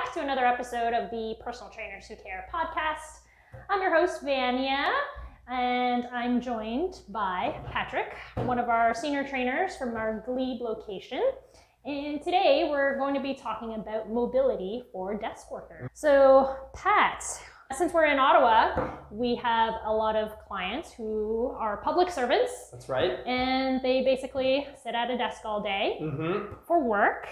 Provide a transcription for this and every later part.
back to another episode of the Personal Trainers Who Care podcast. I'm your host, Vanya, and I'm joined by Patrick, one of our senior trainers from our Glebe location. And today we're going to be talking about mobility for desk workers. So, Pat, since we're in Ottawa, we have a lot of clients who are public servants. That's right. And they basically sit at a desk all day for work.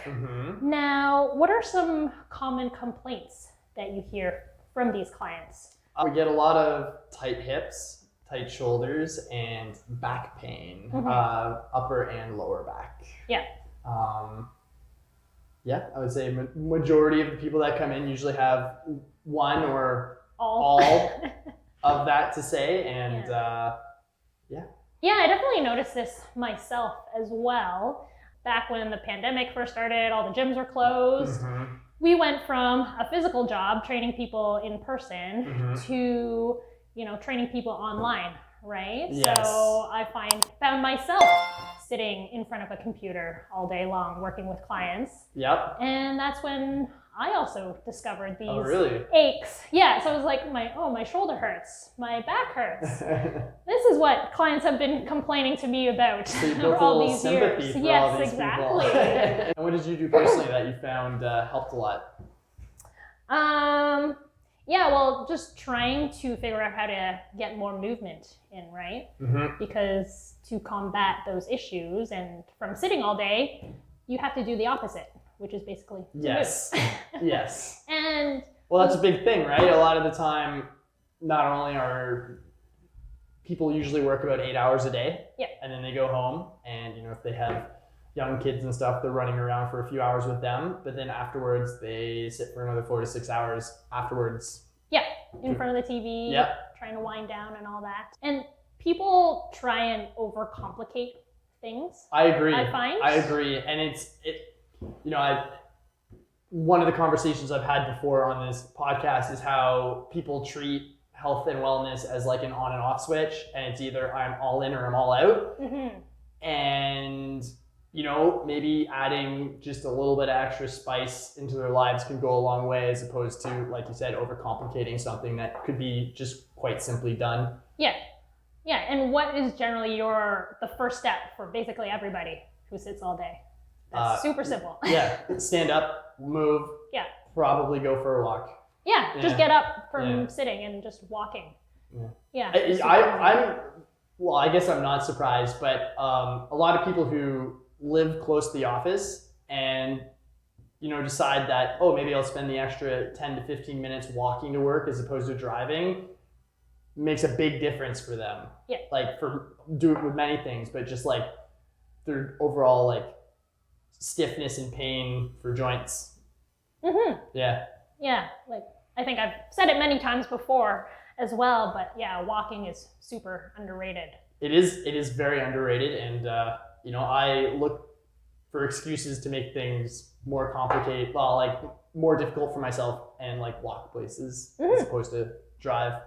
Now, what are some common complaints that you hear from these clients? We get a lot of tight hips, tight shoulders, and back pain, upper and lower back. Yeah. I would say majority of the people that come in usually have one or all of that to say, and Yeah, I definitely noticed this myself as well. Back when the pandemic first started, all the gyms were closed. We went from a physical job, training people in person, to, training people online, right? Yes. So I found myself sitting in front of a computer all day long, working with clients. Yep. And that's when I also discovered these aches. Yeah, so it was like, my shoulder hurts, my back hurts. This is what clients have been complaining to me about for all these years. Yes, exactly. And what did you do personally that you found helped a lot? Just trying to figure out how to get more movement in, right? Because to combat those issues and from sitting all day, you have to do the opposite, which is basically to move. Yes. And well, that's a big thing, right? A lot of the time, not only are people usually work about 8 hours a day, and then they go home, and if they have young kids and stuff, they're running around for a few hours with them, but then afterwards they sit for another 4 to 6 hours afterwards. Yeah, in front of the TV, trying to wind down and all that. And people try and overcomplicate things. I agree. I agree, and one of the conversations I've had before on this podcast is how people treat health and wellness as like an on and off switch, and it's either I'm all in or I'm all out. And maybe adding just a little bit of extra spice into their lives can go a long way, as opposed to, like you said, overcomplicating something that could be just quite simply done. Yeah, and what is generally the first step for basically everybody who sits all day? That's super simple. Stand up, move. Probably go for a walk. Just get up from sitting and just walking. I guess I'm not surprised, but a lot of people who live close to the office and decide that, maybe I'll spend the extra 10 to 15 minutes walking to work as opposed to driving, makes a big difference for them. Do it with many things, but just like their overall stiffness and pain for joints. I think I've said it many times before as well, but walking is super underrated. It is very underrated, and I look for excuses to make things more complicated, more difficult for myself, and walk places as opposed to drive.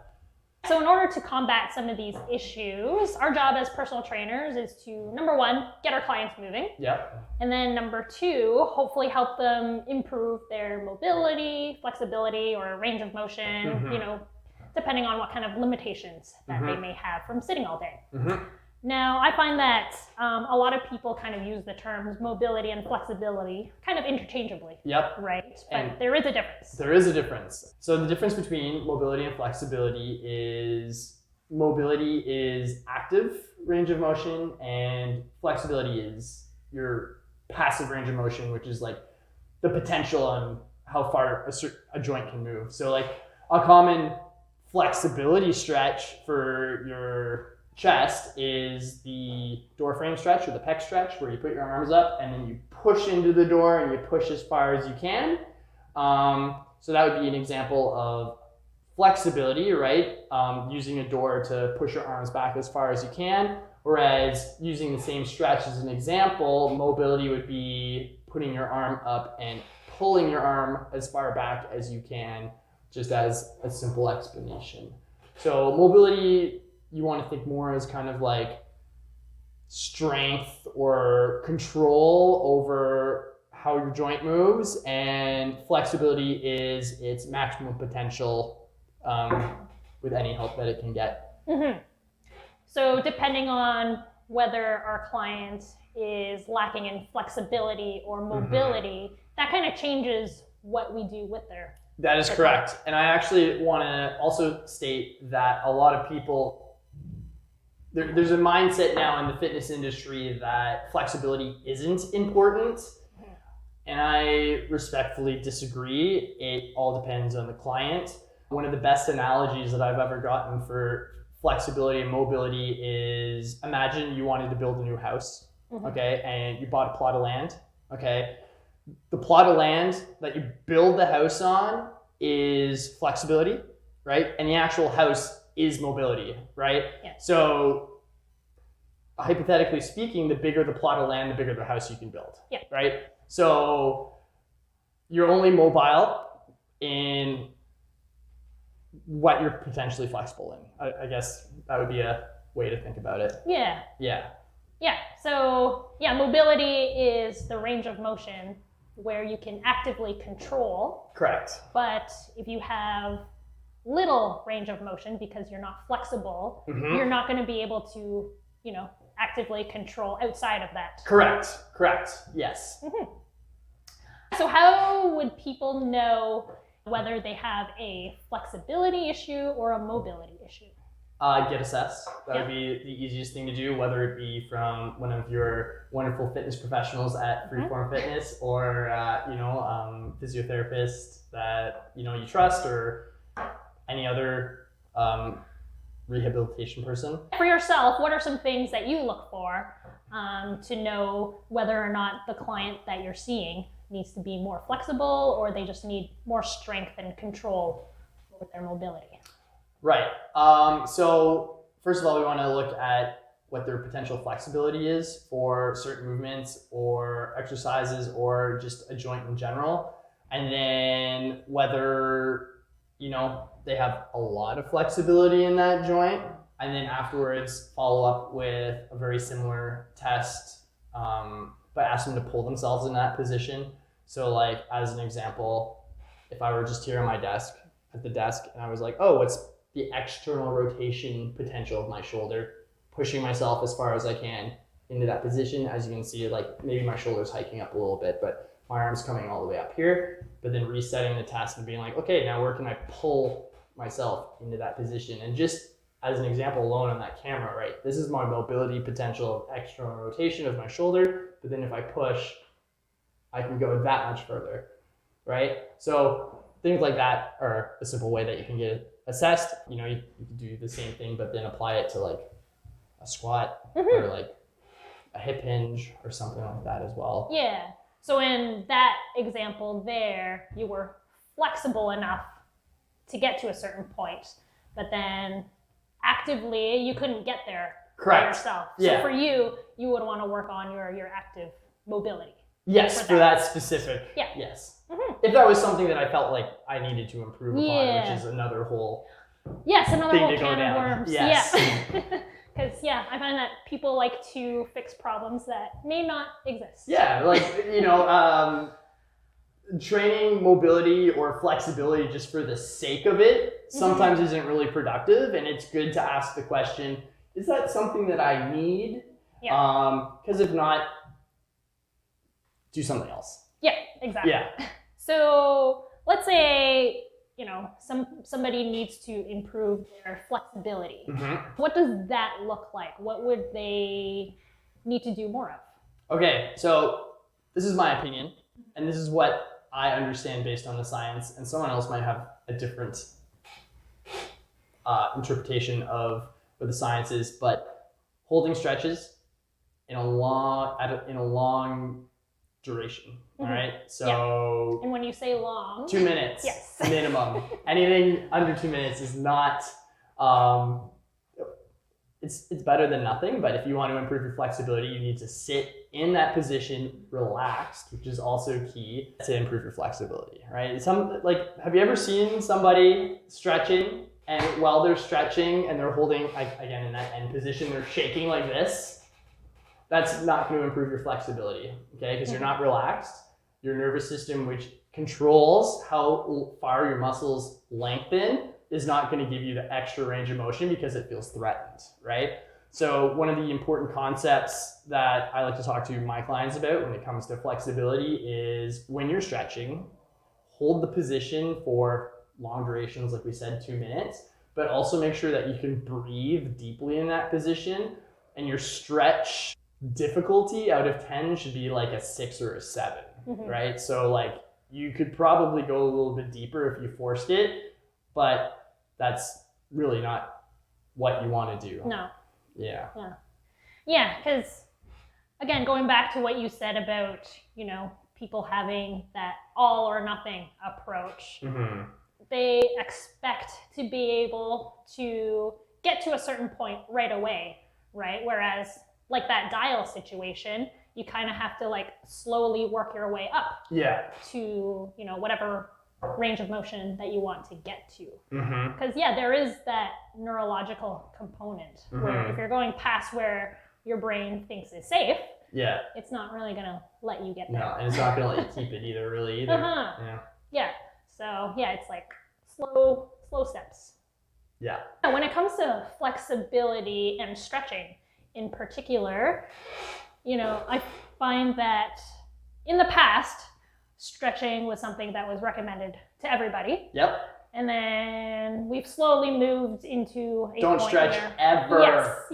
So in order to combat some of these issues, our job as personal trainers is to, number one, get our clients moving. And then number two, hopefully help them improve their mobility, flexibility, or range of motion, depending on what kind of limitations that they may have from sitting all day. Now, I find that a lot of people kind of use the terms mobility and flexibility kind of interchangeably. Right? But there is a difference. There is a difference. So the difference between mobility and flexibility is active range of motion, and flexibility is your passive range of motion, which is the potential on how far a joint can move. So a common flexibility stretch for your chest is the door frame stretch or the pec stretch, where you put your arms up and then you push into the door and you push as far as you can. So that would be an example of flexibility, right? Using a door to push your arms back as far as you can. Whereas using the same stretch as an example, mobility would be putting your arm up and pulling your arm as far back as you can, just as a simple explanation. So mobility, you want to think more as kind of strength or control over how your joint moves, and flexibility is its maximum potential with any help that it can get. Mm-hmm. So depending on whether our client is lacking in flexibility or mobility, that kind of changes what we do with their. That is correct. And I actually want to also state that a lot of people, there's a mindset now in the fitness industry that flexibility isn't important. And I respectfully disagree. It all depends on the client. One of the best analogies that I've ever gotten for flexibility and mobility is, imagine you wanted to build a new house, okay, and you bought a plot of land, okay. The plot of land that you build the house on is flexibility, right? And the actual house is mobility, right? Yeah. So hypothetically speaking, the bigger the plot of land, the bigger the house you can build, right? So you're only mobile in what you're potentially flexible in. I guess that would be a way to think about it. Yeah. Yeah. Yeah. So mobility is the range of motion where you can actively control. Correct. But if you have little range of motion because you're not flexible, you're not going to be able to, actively control outside of that. Correct. Yes. So how would people know whether they have a flexibility issue or a mobility issue? Get assessed. That would be the easiest thing to do, whether it be from one of your wonderful fitness professionals at Freeform Fitness or, physiotherapist that, you trust, or any other rehabilitation person. For yourself, what are some things that you look for to know whether or not the client that you're seeing needs to be more flexible or they just need more strength and control with their mobility? Right. So first of all, we want to look at what their potential flexibility is for certain movements or exercises or just a joint in general. And then whether, they have a lot of flexibility in that joint. And then afterwards, follow up with a very similar test, but ask them to pull themselves in that position. So like, as an example, if I were just here on my desk, at the desk, and I was like, oh, what's the external rotation potential of my shoulder, pushing myself as far as I can into that position. As you can see, like maybe my shoulder's hiking up a little bit, but my arm's coming all the way up here, but then resetting the task and being like, okay, now where can I pull myself into that position? And just as an example alone on that camera, right? This is my mobility potential of external rotation of my shoulder, but then if I push, I can go that much further, right? So things like that are a simple way that you can get it assessed. You can do the same thing, but then apply it to like a squat or like a hip hinge or something like that as well. Yeah. So in that example there, you were flexible enough to get to a certain point, but then actively you couldn't get there by yourself. So for you would want to work on your active mobility. Yes, for that specific. Yeah. Yes. If that was something that I felt like I needed to improve upon, which is another whole another whole thing to go can down. of worms. Yes. Yeah. Because I find that people like to fix problems that may not exist. Yeah, like training mobility or flexibility just for the sake of it sometimes isn't really productive, and it's good to ask the question, is that something that I need? Yeah. Because if not, do something else. Yeah, exactly. Yeah. So let's say, somebody needs to improve their flexibility. What does that look like? What would they need to do more of? Okay, so this is my opinion, and this is what I understand based on the science, and someone else might have a different interpretation of what the science is, but holding stretches in a long duration. All right. So. And when you say long. 2 minutes. Yes. Minimum. Anything under 2 minutes is not. It's better than nothing. But if you want to improve your flexibility, you need to sit in that position, relaxed, which is also key to improve your flexibility. Right. Have you ever seen somebody stretching, and while they're stretching and they're holding, again in that end position, they're shaking like this? That's not going to improve your flexibility, okay? Because you're not relaxed. your nervous system, which controls how far your muscles lengthen, is not going to give you the extra range of motion because it feels threatened, right? So one of the important concepts that I like to talk to my clients about when it comes to flexibility is when you're stretching, hold the position for long durations, like we said, 2 minutes, but also make sure that you can breathe deeply in that position, and your stretch difficulty out of 10 should be like a 6 or a 7, right? So like you could probably go a little bit deeper if you forced it, but that's really not what you want to do. No. Yeah. Yeah, because again, going back to what you said about, you know, people having that all or nothing approach, they expect to be able to get to a certain point right away, right? Whereas like that dial situation, you kind of have to like slowly work your way up to, you know, whatever range of motion that you want to get to. Because there is that neurological component where if you're going past where your brain thinks is safe, it's not really going to let you get there. No, and it's not going to let you keep it either. So it's like slow steps. When it comes to flexibility and stretching in particular, you know, I find that in the past, stretching was something that was recommended to everybody. And then we've slowly moved into a don't point stretch where, ever.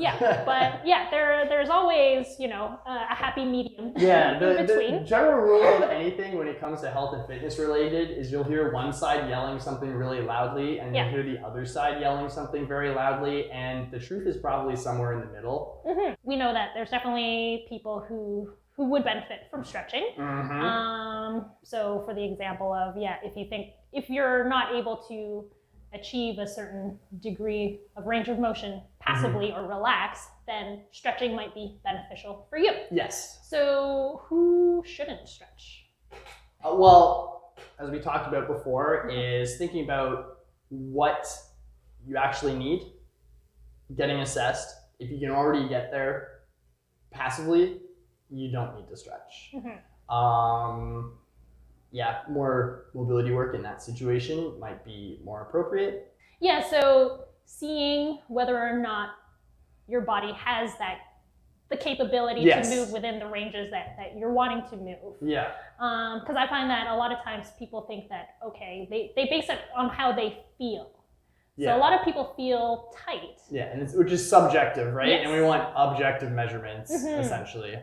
But there's always, you know, a happy medium in between. The general rule of anything when it comes to health and fitness related is you'll hear one side yelling something really loudly, and you'll hear the other side yelling something very loudly, and the truth is probably somewhere in the middle. We know that there's definitely people who would benefit from stretching. So for the example of, if you're not able to achieve a certain degree of range of motion passively or relax, then stretching might be beneficial for you. Yes. So who shouldn't stretch? Well, as we talked about before, is thinking about what you actually need, getting assessed. If you can already get there passively, you don't need to stretch. More mobility work in that situation might be more appropriate. So seeing whether or not your body has the capability to move within the ranges that you're wanting to move. Because I find that a lot of times people think that, okay, they base it on how they feel. So a lot of people feel tight. And which is subjective, right? And we want objective measurements, essentially.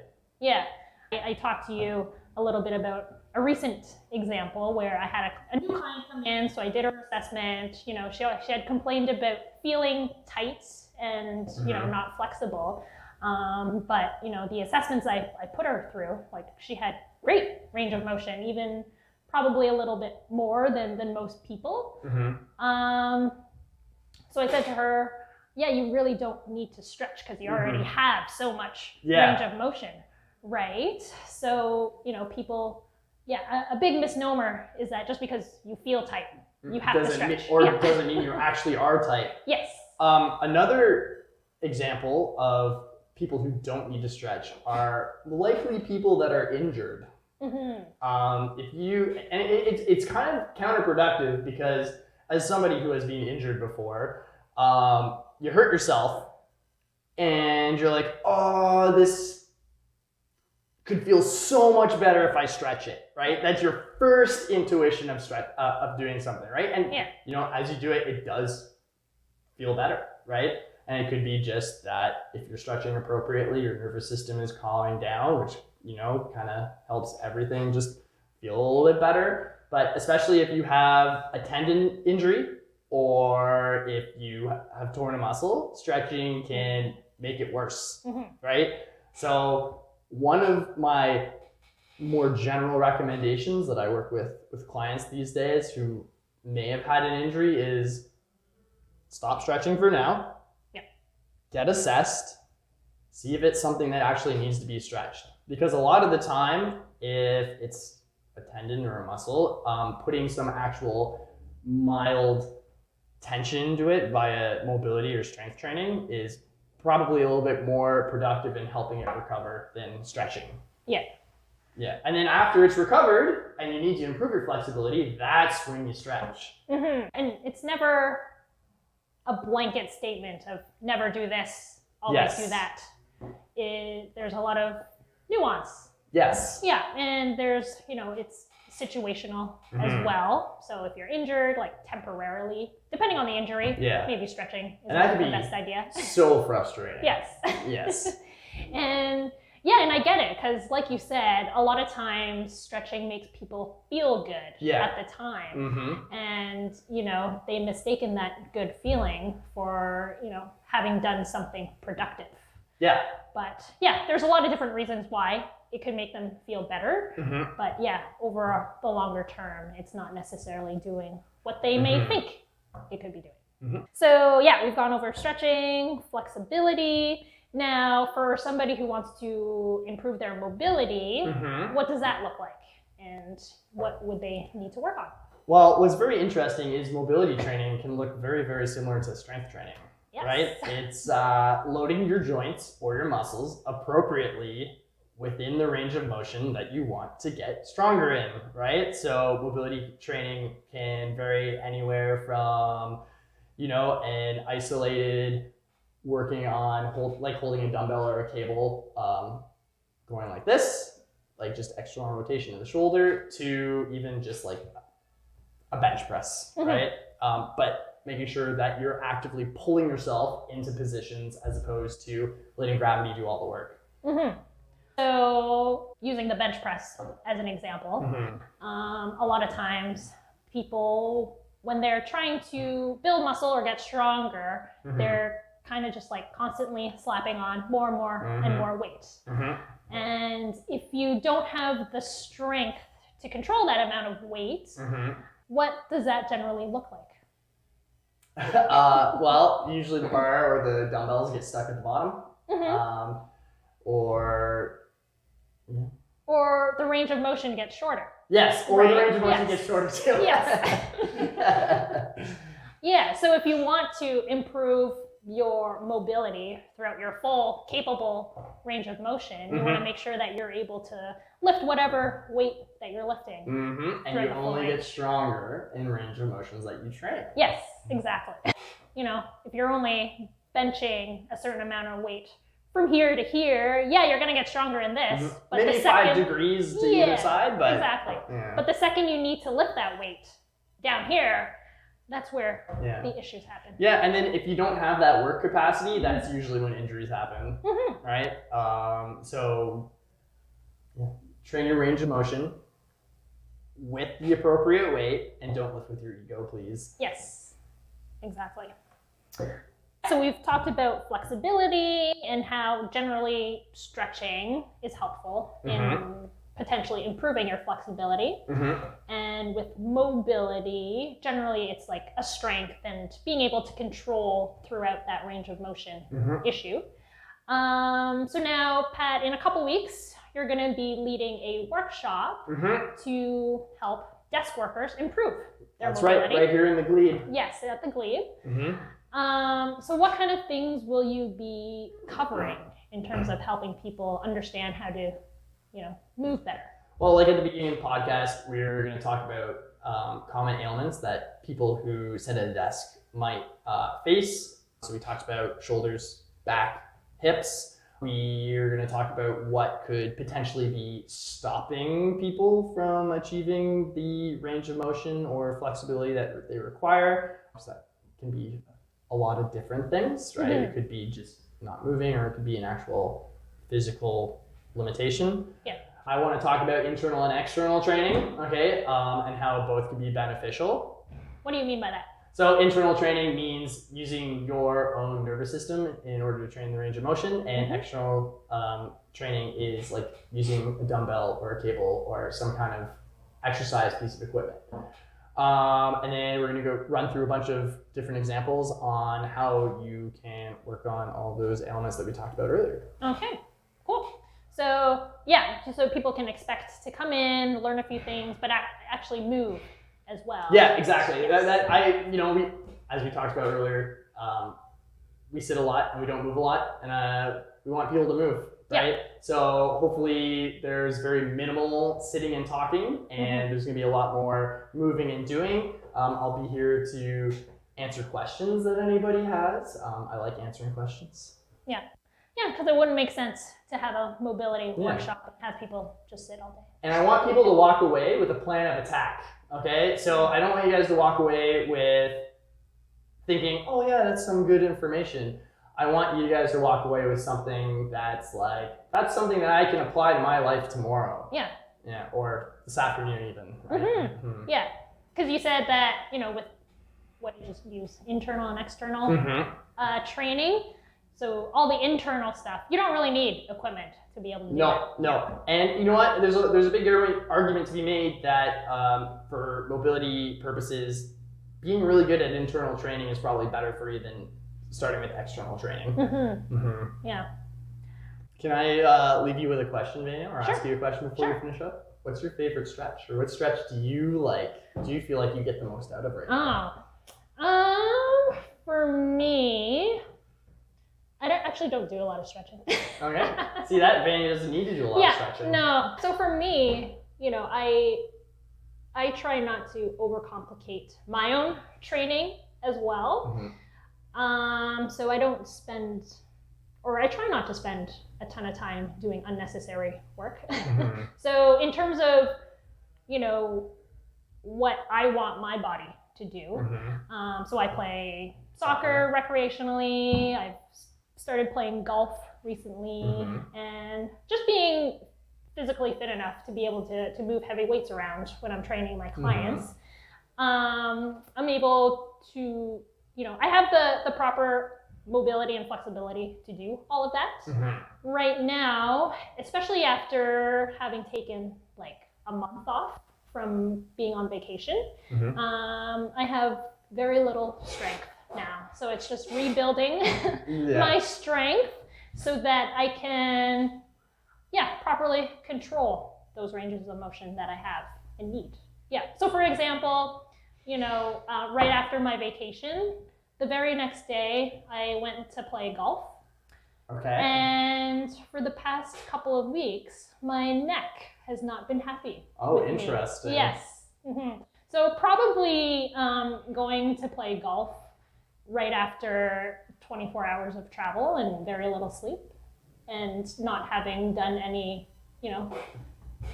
I talked to you a little bit about a recent example where I had a new client come in, so I did her assessment. You know, she had complained about feeling tight and you know, not flexible. But you know, the assessments I put her through, like she had great range of motion, even probably a little bit more than most people. So I said to her, you really don't need to stretch because you already have so much range of motion, right? So, you know, people, a big misnomer is that just because you feel tight, you have to stretch. Doesn't mean you actually are tight. Another example of people who don't need to stretch are likely people that are injured. It's kind of counterproductive because as somebody who has been injured before, you hurt yourself and you're like, oh, this could feel so much better if I stretch it, right? That's your first intuition of doing something, right? And you know, as you do it, it does feel better, right? And it could be just that if you're stretching appropriately, your nervous system is calming down, which, you know, kind of helps everything just feel a little bit better. But especially if you have a tendon injury or if you have torn a muscle, stretching can make it worse, right? So one of my more general recommendations that I work with clients these days who may have had an injury is stop stretching for now. Get assessed, see if it's something that actually needs to be stretched. Because a lot of the time, if it's a tendon or a muscle, putting some actual mild tension into it via mobility or strength training is probably a little bit more productive in helping it recover than stretching. Yeah, and then after it's recovered and you need to improve your flexibility, that's when you stretch. And it's never a blanket statement of never do this, always do that. There's a lot of nuance. Yes. Yeah, and there's, it's situational as well. So if you're injured, like temporarily, depending on the injury, maybe stretching is not the best idea. So frustrating. Yes. Yes. And and I get it, because like you said, a lot of times stretching makes people feel good at the time. And, they mistaken that good feeling for, having done something productive. Yeah. But there's a lot of different reasons why it could make them feel better. But over the longer term, it's not necessarily doing what they may think it could be doing. So we've gone over stretching, flexibility. Now, for somebody who wants to improve their mobility, what does that look like? And what would they need to work on? Well, what's very interesting is mobility training can look very, very similar to strength training. Yes. Right? It's loading your joints or your muscles appropriately within the range of motion that you want to get stronger in, right? So mobility training can vary anywhere from, an isolated working on holding a dumbbell or a cable, going like this, like just external rotation of the shoulder, to even just like a bench press, right? But making sure that you're actively pulling yourself into positions as opposed to letting gravity do all the work. So using the bench press as an example, a lot of times people, when they're trying to build muscle or get stronger, they're kind of just like constantly slapping on more and more and more weight. And if you don't have the strength to control that amount of weight, what does that generally look like? Well, usually the bar or the dumbbells get stuck at the bottom. Or the range of motion gets shorter. Yes, or the range of motion gets shorter too. Yes. So if you want to improve your mobility throughout your full capable range of motion, you want to make sure that you're able to lift whatever weight that you're lifting. And you only get stronger in range of motions that you train. Yes, exactly. If you're only benching a certain amount of weight from here to here, you're going to get stronger in this. But maybe 5 degrees to either side, but exactly. But the second you need to lift that weight down here, that's where the issues happen. Yeah, and then if you don't have that work capacity, that's usually when injuries happen, right? So train your range of motion with the appropriate weight, and don't lift with your ego, please. Yes, exactly. So we've talked about flexibility and how generally stretching is helpful in potentially improving your flexibility. And with mobility, generally it's like a strength and being able to control throughout that range of motion issue. So now, Pat, in a couple weeks, you're going to be leading a workshop to help desk workers improve their mobility. Right here in the Glebe. Yes, at the Glebe. So what kind of things will you be covering in terms of helping people understand how to, move better? Well, like at the beginning of the podcast, we're going to talk about common ailments that people who sit at a desk might face. So we talked about shoulders, back, hips. We're going to talk about what could potentially be stopping people from achieving the range of motion or flexibility that they require. So that can be a lot of different things, right? It could be just not moving, or it could be an actual physical limitation. I want to talk about internal and external training, and how both can be beneficial. What do you mean by that? So internal training means using your own nervous system in order to train the range of motion, and external training is like using a dumbbell or a cable or some kind of exercise piece of equipment. And then we're going to go run through a bunch of different examples on how you can work on all those elements that we talked about earlier. Okay, cool. So so people can expect to come in, learn a few things, but actually move as well. Yeah, exactly. We, as we talked about earlier, we sit a lot and we don't move a lot, and we want people to move. right? So hopefully there's very minimal sitting and talking, and there's going to be a lot more moving and doing. I'll be here to answer questions that anybody has. I like answering questions. Yeah, because it wouldn't make sense to have a mobility workshop and have people just sit all day. And I want people to walk away with a plan of attack, okay? So I don't want you guys to walk away with thinking, oh yeah, that's some good information. I want you guys to walk away with something that's like, that's something that I can apply to my life tomorrow. Yeah. Yeah, or this afternoon even. Right? Yeah, because you said that, with what you just use, internal and external training. So all the internal stuff, you don't really need equipment to be able to do that. No. And you know what? There's a big argument to be made that for mobility purposes, being really good at internal training is probably better for you than starting with external training. Yeah. Can I leave you with a question, Vanya, or ask you a question before we finish up? What's your favorite stretch, or what stretch do you like? Do you feel like you get the most out of right now? For me, I don't do a lot of stretching. Okay. See that? Vanya doesn't need to do a lot of stretching. No. So for me, I try not to overcomplicate my own training as well. So I don't spend, or I try not to spend a ton of time doing unnecessary work. So in terms of, what I want my body to do. So I play soccer recreationally. I've started playing golf recently, and just being physically fit enough to be able to move heavy weights around when I'm training my clients. I'm able to, I have the proper mobility and flexibility to do all of that. Right now, especially after having taken like a month off from being on vacation, I have very little strength now. So it's just rebuilding my strength so that I can, properly control those ranges of motion that I have and need. So for example, right after my vacation, the very next day, I went to play golf. Okay. And for the past couple of weeks, my neck has not been happy. Oh, interesting. Yes. So probably going to play golf right after 24 hours of travel and very little sleep, and not having done any,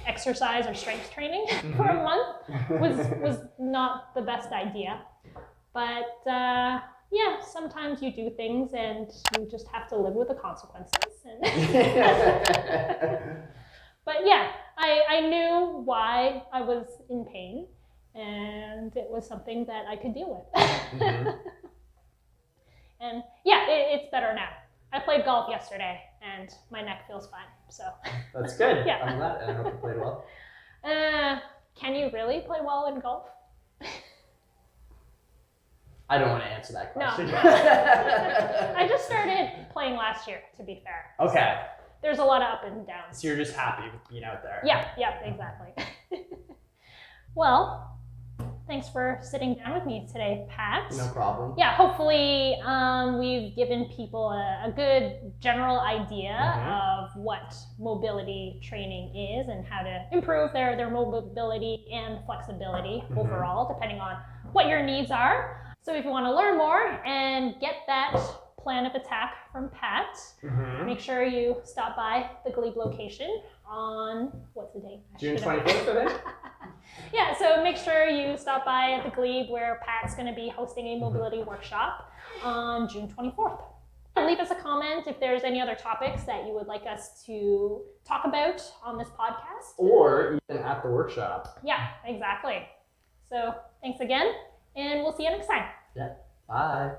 exercise or strength training for a month was not the best idea. But sometimes you do things and you just have to live with the consequences. But I knew why I was in pain, and it was something that I could deal with. And it's better now. I played golf yesterday and my neck feels fine. So that's good. I'm glad. I hope you played well. Can you really play well in golf? I don't want to answer that question. No. I just started playing last year, to be fair. Okay. So there's a lot of up and downs. So you're just happy with being out there. Yeah, exactly. Well, thanks for sitting down with me today, Pat. No problem. Hopefully we've given people a good general idea of what mobility training is and how to improve their mobility and flexibility overall, depending on what your needs are. So if you want to learn more and get that plan of attack from Pat, make sure you stop by the Glebe location on, what's the date? June 24th, I think? So make sure you stop by at the Glebe, where Pat's going to be hosting a mobility workshop on June 24th. And leave us a comment if there's any other topics that you would like us to talk about on this podcast. Or even at the workshop. Yeah, exactly. So thanks again, and we'll see you next time. Bye.